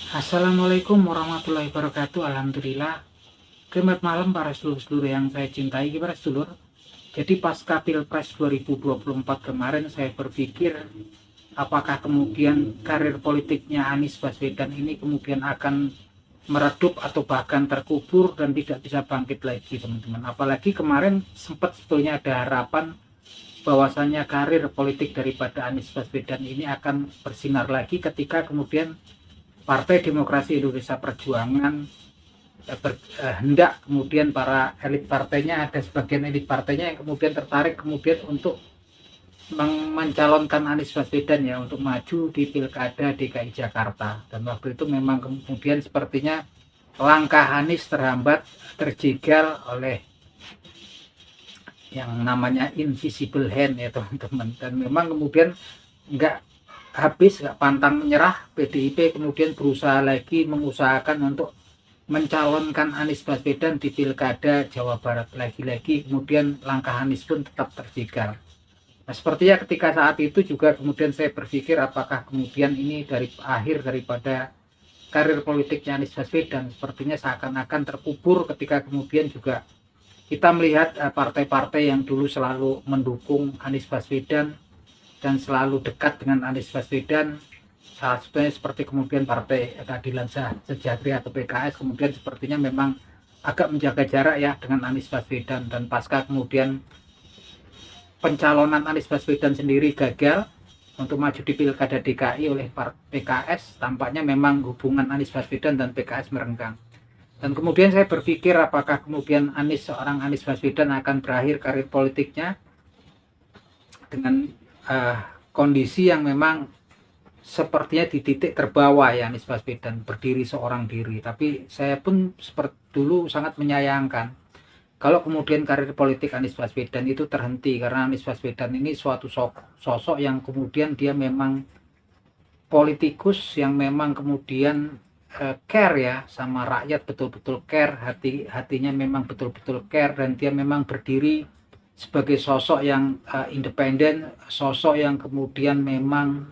Assalamualaikum warahmatullahi wabarakatuh. Alhamdulillah. Selamat malam para sedulur-sedulur yang saya cintai. Gimana sedulur? Jadi pasca Pilpres 2024 kemarin saya berpikir apakah kemudian karir politiknya Anies Baswedan ini kemudian akan meredup atau bahkan terkubur dan tidak bisa bangkit lagi, teman-teman. Apalagi kemarin sempat sebetulnya ada harapan bahwasanya karir politik daripada Anies Baswedan ini akan bersinar lagi ketika kemudian Partai Demokrasi Indonesia Perjuangan hendak kemudian para elit partainya, ada sebagian elit partainya yang kemudian tertarik kemudian untuk mencalonkan Anies Baswedan ya untuk maju di Pilkada DKI Jakarta. Dan waktu itu memang kemudian sepertinya langkah Anies terhambat, terjegal oleh yang namanya invisible hand ya teman-teman. Dan memang kemudian nggak pantang menyerah, PDIP kemudian berusaha lagi mengusahakan untuk mencalonkan Anies Baswedan di Pilkada Jawa Barat. Lagi-lagi kemudian langkah Anies pun tetap terjegal. Nah, sepertinya ketika saat itu juga kemudian saya berpikir apakah kemudian ini dari akhir daripada karir politiknya Anies Baswedan, sepertinya seakan-akan terkubur ketika kemudian juga kita melihat partai-partai yang dulu selalu mendukung Anies Baswedan dan selalu dekat dengan Anies Baswedan, salah satunya seperti kemudian Partai Keadilan Sejahtera atau PKS, kemudian sepertinya memang agak menjaga jarak ya dengan Anies Baswedan. Dan pasca kemudian pencalonan Anies Baswedan sendiri gagal untuk maju di Pilkada DKI oleh PKS, tampaknya memang hubungan Anies Baswedan dan PKS merenggang. Dan kemudian saya berpikir apakah kemudian seorang Anies Baswedan akan berakhir karir politiknya dengan kondisi yang memang sepertinya di titik terbawah ya Anies Baswedan, berdiri seorang diri. Tapi saya pun seperti dulu sangat menyayangkan kalau kemudian karir politik Anies Baswedan itu terhenti, karena Anies Baswedan ini suatu sosok yang kemudian dia memang politikus yang memang kemudian care ya sama rakyat, betul-betul care, hatinya memang betul-betul care, dan dia memang berdiri sebagai sosok yang independen, sosok yang kemudian memang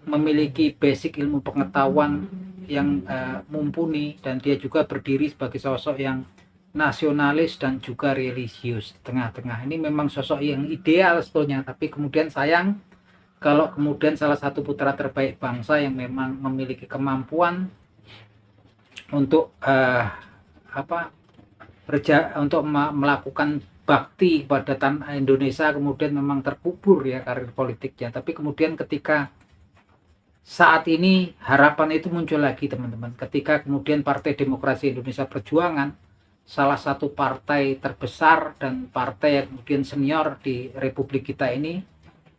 memiliki basic ilmu pengetahuan yang mumpuni, dan dia juga berdiri sebagai sosok yang nasionalis dan juga religius tengah-tengah. Ini memang sosok yang ideal sebetulnya, tapi kemudian sayang kalau kemudian salah satu putra terbaik bangsa yang memang memiliki kemampuan untuk untuk melakukan bakti kepada tanah Indonesia kemudian memang terkubur ya karir politiknya. Tapi kemudian ketika saat ini harapan itu muncul lagi teman-teman, ketika kemudian Partai Demokrasi Indonesia Perjuangan, salah satu partai terbesar dan partai yang kemudian senior di Republik kita ini,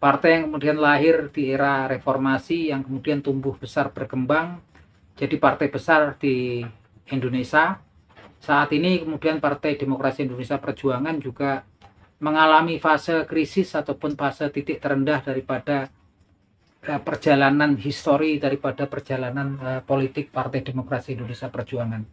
partai yang kemudian lahir di era reformasi, yang kemudian tumbuh besar berkembang jadi partai besar di Indonesia. Saat ini kemudian Partai Demokrasi Indonesia Perjuangan juga mengalami fase krisis ataupun fase titik terendah daripada perjalanan histori, daripada perjalanan politik Partai Demokrasi Indonesia Perjuangan.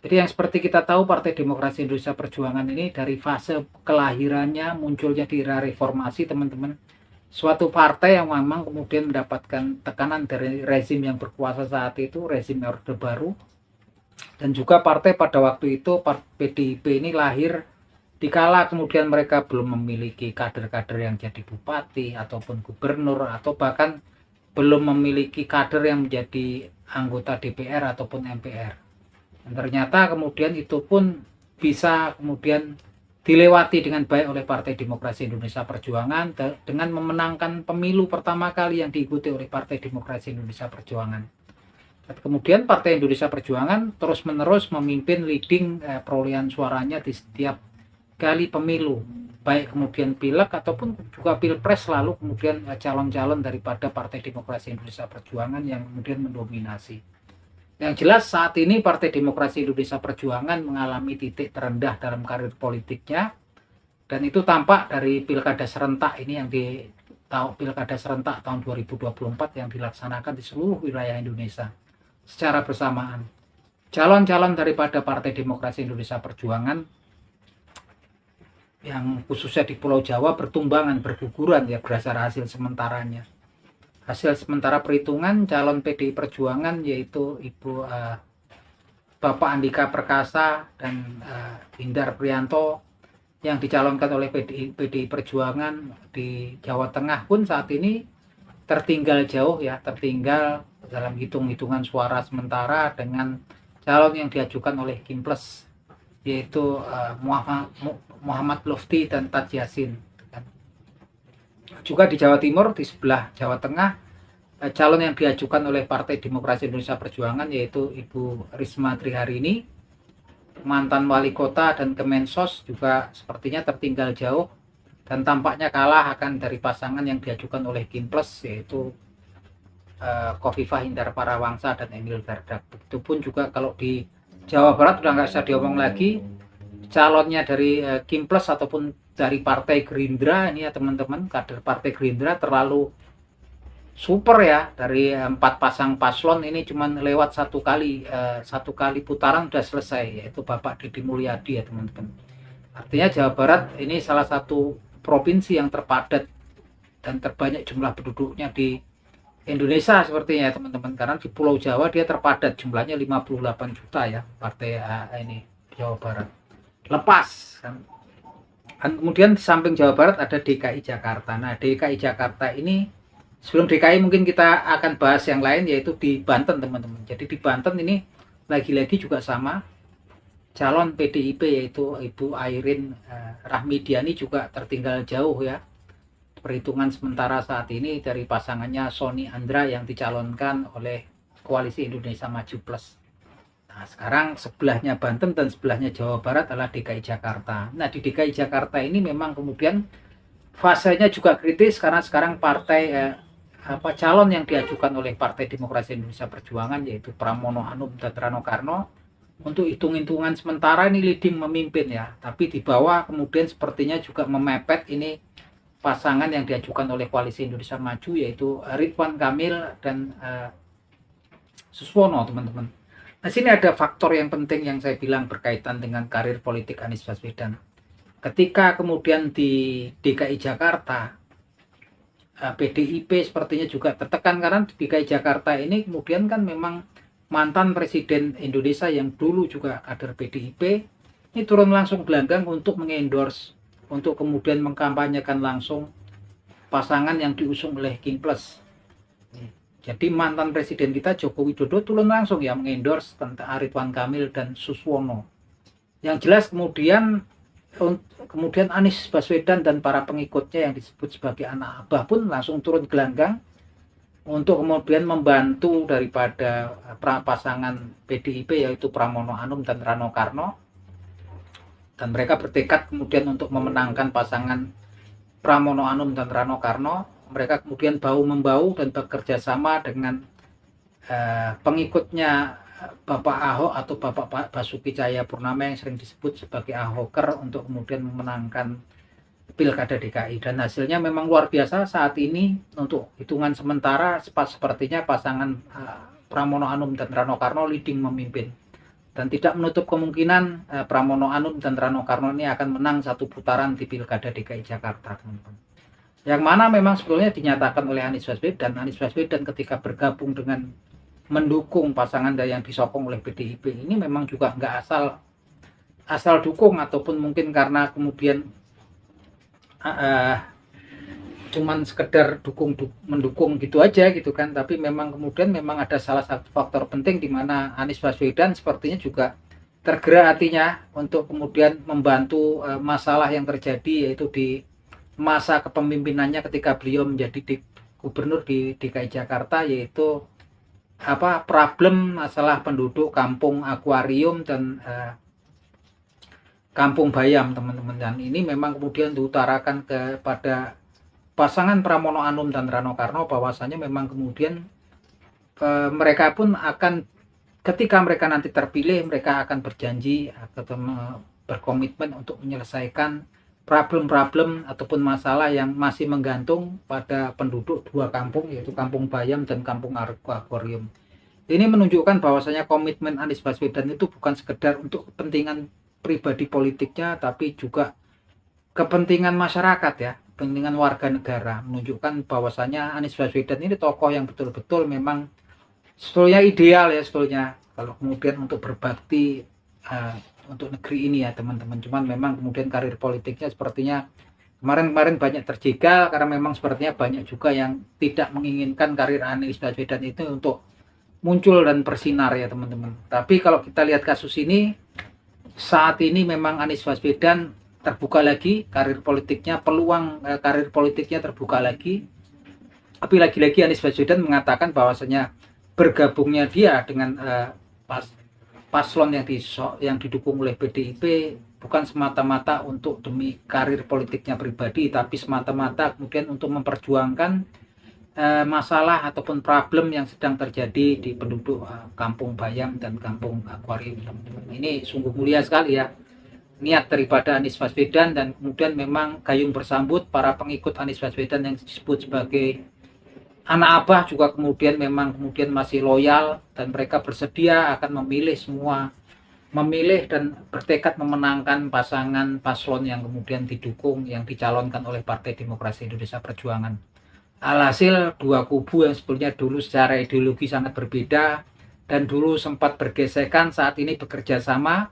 Jadi yang seperti kita tahu, Partai Demokrasi Indonesia Perjuangan ini dari fase kelahirannya, munculnya di era reformasi teman-teman, suatu partai yang memang kemudian mendapatkan tekanan dari rezim yang berkuasa saat itu, rezim Orde Baru. Dan juga partai pada waktu itu, PDIP ini lahir dikala kemudian mereka belum memiliki kader-kader yang jadi bupati ataupun gubernur, atau bahkan belum memiliki kader yang menjadi anggota DPR ataupun MPR. Dan ternyata kemudian itu pun bisa kemudian dilewati dengan baik oleh Partai Demokrasi Indonesia Perjuangan dengan memenangkan pemilu pertama kali yang diikuti oleh Partai Demokrasi Indonesia Perjuangan. Kemudian Partai Indonesia Perjuangan terus-menerus memimpin leading perolehan suaranya di setiap kali pemilu, baik kemudian pileg ataupun juga pilpres, lalu kemudian calon-calon daripada Partai Demokrasi Indonesia Perjuangan yang kemudian mendominasi. Yang jelas saat ini Partai Demokrasi Indonesia Perjuangan mengalami titik terendah dalam karir politiknya, dan itu tampak dari pilkada serentak ini yang pilkada serentak tahun 2024 yang dilaksanakan di seluruh wilayah Indonesia secara bersamaan. Calon-calon daripada Partai Demokrasi Indonesia Perjuangan yang khususnya di Pulau Jawa bertumbangan, berguguran ya berdasar hasil sementaranya. hasil sementara perhitungan calon PDI Perjuangan yaitu Bapak Andika Perkasa dan Hindar Prianto yang dicalonkan oleh PDI Perjuangan di Jawa Tengah pun saat ini tertinggal jauh ya, tertinggal dalam hitung-hitungan suara sementara dengan calon yang diajukan oleh Kimples yaitu Muhammad Lufti dan Taj Yassin. Juga di Jawa Timur, di sebelah Jawa Tengah, calon yang diajukan oleh Partai Demokrasi Indonesia Perjuangan yaitu Ibu Risma Triharini, mantan wali kota dan Kemensos, juga sepertinya tertinggal jauh dan tampaknya kalah akan dari pasangan yang diajukan oleh Kimples yaitu Khofifah Indar Parawangsa dan Emil Dardak. Begitupun juga kalau di Jawa Barat udah nggak usah diomong lagi, calonnya dari Kimples ataupun dari Partai Gerindra ini ya teman-teman, kader Partai Gerindra terlalu super ya, dari 4 pasang paslon ini cuman lewat satu kali putaran udah selesai, yaitu Bapak Deddy Mulyadi ya teman-teman. Artinya Jawa Barat ini salah satu provinsi yang terpadat dan terbanyak jumlah penduduknya di Indonesia sepertinya ya teman-teman, karena di Pulau Jawa dia terpadat jumlahnya 58 juta ya partai ini Jawa Barat. Lepas kan. Dan kemudian di samping Jawa Barat ada DKI Jakarta. Nah, DKI Jakarta ini sebelum DKI mungkin kita akan bahas yang lain yaitu di Banten teman-teman. Jadi di Banten ini lagi-lagi juga sama, calon PDIP yaitu Ibu Airin Rahmidiani juga tertinggal jauh ya. Perhitungan sementara saat ini dari pasangannya Sony Andra yang dicalonkan oleh Koalisi Indonesia Maju Plus. Nah, sekarang sebelahnya Banten dan sebelahnya Jawa Barat adalah DKI Jakarta. Nah, di DKI Jakarta ini memang kemudian fasenya juga kritis karena sekarang calon yang diajukan oleh Partai Demokrasi Indonesia Perjuangan yaitu Pramono Anung dan Rano Karno untuk hitung-hitungan sementara ini leading memimpin ya, tapi di bawah kemudian sepertinya juga memepet ini pasangan yang diajukan oleh Koalisi Indonesia Maju yaitu Ridwan Kamil dan Suswono teman-teman. Nah, sini ada faktor yang penting yang saya bilang berkaitan dengan karir politik Anies Baswedan. Ketika kemudian di DKI Jakarta PDIP sepertinya juga tertekan karena di DKI Jakarta ini kemudian kan memang mantan Presiden Indonesia yang dulu juga kader PDIP ini turun langsung gelanggang untuk mengendorse, untuk kemudian mengkampanyekan langsung pasangan yang diusung oleh Kimples. Jadi mantan Presiden kita Joko Widodo turun langsung ya mengendorse tentang Ridwan Kamil dan Suswono. Yang jelas kemudian Anies Baswedan dan para pengikutnya yang disebut sebagai anak abah pun langsung turun gelanggang untuk kemudian membantu daripada pasangan PDIP yaitu Pramono Anung dan Rano Karno, dan mereka bertekad kemudian untuk memenangkan pasangan Pramono Anung dan Rano Karno. Mereka kemudian bahu-membahu dan bekerja sama dengan pengikutnya Bapak Ahok atau Bapak Basuki Cahayapurnama yang sering disebut sebagai Ahoker untuk kemudian memenangkan Pilkada DKI, dan hasilnya memang luar biasa saat ini. Untuk hitungan sementara sepertinya pasangan Pramono Anung dan Rano Karno leading memimpin, dan tidak menutup kemungkinan Pramono Anung dan Rano Karno ini akan menang satu putaran di Pilkada DKI Jakarta teman-teman. Yang mana memang sebetulnya dinyatakan oleh Anies Baswedan ketika bergabung dengan mendukung pasangan yang disokong oleh PDIP ini memang juga nggak asal dukung ataupun mungkin karena kemudian cuman sekedar mendukung gitu aja gitu kan, tapi memang kemudian memang ada salah satu faktor penting di mana Anies Baswedan sepertinya juga tergerak hatinya untuk kemudian membantu masalah yang terjadi yaitu di masa kepemimpinannya ketika beliau menjadi gubernur di DKI Jakarta, yaitu problem masalah penduduk kampung akuarium dan kampung bayam teman-teman. Dan ini memang kemudian diutarakan kepada pasangan Pramono Anung dan Rano Karno bahwasanya memang kemudian mereka pun akan, ketika mereka nanti terpilih, mereka akan berjanji atau berkomitmen untuk menyelesaikan problem-problem ataupun masalah yang masih menggantung pada penduduk dua kampung yaitu kampung bayam dan kampung akuarium. Ini menunjukkan bahwasanya komitmen Anies Baswedan itu bukan sekedar untuk kepentingan pribadi politiknya, tapi juga kepentingan masyarakat ya. kepentingan warga negara, menunjukkan bahwasanya Anies Baswedan ini tokoh yang betul-betul memang sebetulnya ideal ya sebetulnya kalau kemudian untuk berbakti untuk negeri ini ya teman-teman. Cuman memang kemudian karir politiknya sepertinya kemarin-kemarin banyak terjegal karena memang sepertinya banyak juga yang tidak menginginkan karir Anies Baswedan itu untuk muncul dan bersinar ya teman-teman. Tapi kalau kita lihat kasus ini, saat ini memang Anies Baswedan terbuka lagi karir politiknya, peluang karir politiknya terbuka lagi. Tapi lagi-lagi Anies Baswedan mengatakan bahwasanya bergabungnya dia dengan paslon yang didukung oleh PDIP bukan semata-mata untuk demi karir politiknya pribadi, tapi semata-mata kemudian untuk memperjuangkan masalah ataupun problem yang sedang terjadi di penduduk Kampung Bayam dan Kampung Akuarium. Ini sungguh mulia sekali ya niat daripada Anies Baswedan, dan kemudian memang gayung bersambut para pengikut Anies Baswedan yang disebut sebagai anak abah juga kemudian masih loyal, dan mereka bersedia akan memilih dan bertekad memenangkan pasangan paslon yang kemudian didukung, yang dicalonkan oleh Partai Demokrasi Indonesia Perjuangan. Alhasil dua kubu yang sebetulnya dulu secara ideologi sangat berbeda dan dulu sempat bergesekan, saat ini bekerja sama.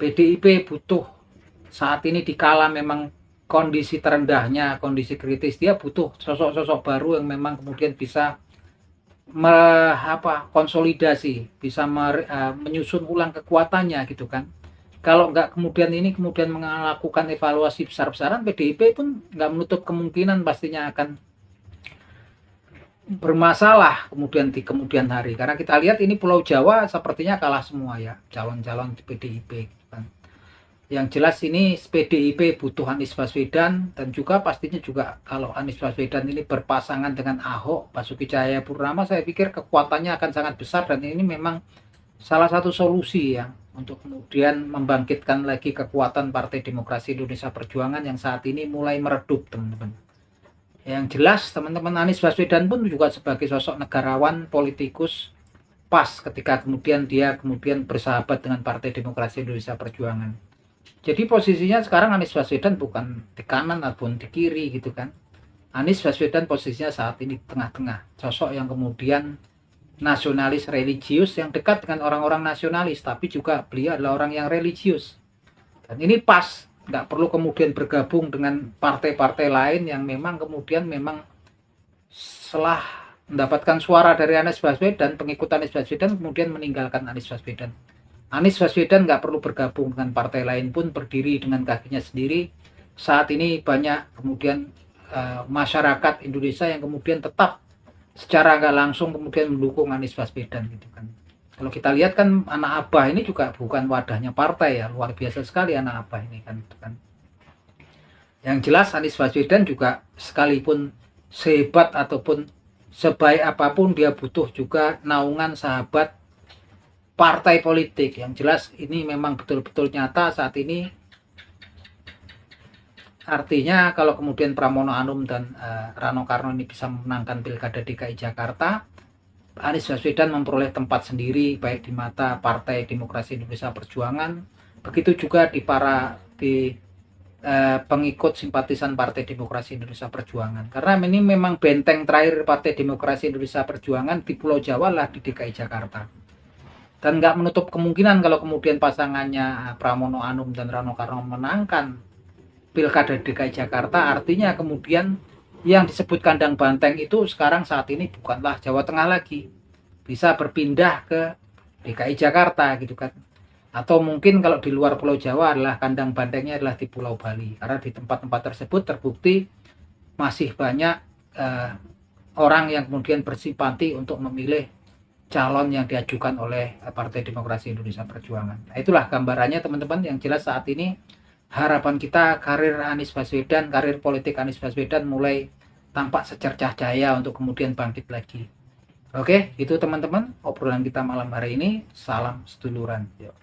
PDIP butuh saat ini dikala memang kondisi terendahnya, kondisi kritis, dia butuh sosok-sosok baru yang memang kemudian bisa konsolidasi, bisa menyusun ulang kekuatannya gitu kan. Kalau nggak kemudian melakukan evaluasi besar-besaran, PDIP pun nggak menutup kemungkinan pastinya akan bermasalah kemudian di kemudian hari. Karena kita lihat ini Pulau Jawa sepertinya kalah semua ya calon-calon PDIP gitu kan. Yang jelas ini PDIP butuh Anies Baswedan, dan juga pastinya juga kalau Anies Baswedan ini berpasangan dengan Ahok, Basuki Cahayapurnama, saya pikir kekuatannya akan sangat besar, dan ini memang salah satu solusi ya untuk kemudian membangkitkan lagi kekuatan Partai Demokrasi Indonesia Perjuangan yang saat ini mulai meredup teman-teman. Yang jelas teman-teman, Anies Baswedan pun juga sebagai sosok negarawan, politikus, pas ketika dia bersahabat dengan Partai Demokrasi Indonesia Perjuangan. Jadi posisinya sekarang Anies Baswedan bukan di kanan ataupun di kiri gitu kan. Anies Baswedan posisinya saat ini tengah-tengah, sosok yang kemudian nasionalis religius yang dekat dengan orang-orang nasionalis, tapi juga beliau adalah orang yang religius. Dan ini pas, nggak perlu kemudian bergabung dengan partai-partai lain yang memang setelah mendapatkan suara dari Anies Baswedan, pengikut Anies Baswedan kemudian meninggalkan Anies Baswedan. Anies Baswedan nggak perlu bergabung dengan partai lain pun, berdiri dengan kakinya sendiri. Saat ini banyak kemudian masyarakat Indonesia yang kemudian tetap secara nggak langsung kemudian mendukung Anies Baswedan gitu kan. Kalau kita lihat kan anak abah ini juga bukan wadahnya partai ya, luar biasa sekali anak abah ini kan gitu kan. Yang jelas Anies Baswedan juga sekalipun sehebat ataupun sebaik apapun, dia butuh juga naungan sahabat partai politik. Yang jelas ini memang betul-betul nyata saat ini. Artinya kalau kemudian Pramono Anung dan Rano Karno ini bisa memenangkan Pilkada DKI Jakarta, Anies Baswedan memperoleh tempat sendiri baik di mata Partai Demokrasi Indonesia Perjuangan, begitu juga di pengikut simpatisan Partai Demokrasi Indonesia Perjuangan. Karena ini memang benteng terakhir Partai Demokrasi Indonesia Perjuangan di Pulau Jawa lah di DKI Jakarta. Dan nggak menutup kemungkinan kalau kemudian pasangannya Pramono Anung dan Rano Karno menangkan Pilkada DKI Jakarta, artinya kemudian yang disebut kandang banteng itu sekarang saat ini bukanlah Jawa Tengah lagi, bisa berpindah ke DKI Jakarta gitu kan. Atau mungkin kalau di luar Pulau Jawa adalah kandang bantengnya adalah di Pulau Bali, karena di tempat-tempat tersebut terbukti masih banyak orang yang kemudian bersimpati untuk memilih calon yang diajukan oleh Partai Demokrasi Indonesia Perjuangan. Nah, itulah gambarannya teman-teman. Yang jelas saat ini harapan kita karir Anies Baswedan, karir politik Anies Baswedan mulai tampak secercah cahaya untuk kemudian bangkit lagi. Oke, itu teman-teman obrolan kita malam hari ini. Salam seduluran. Yuk.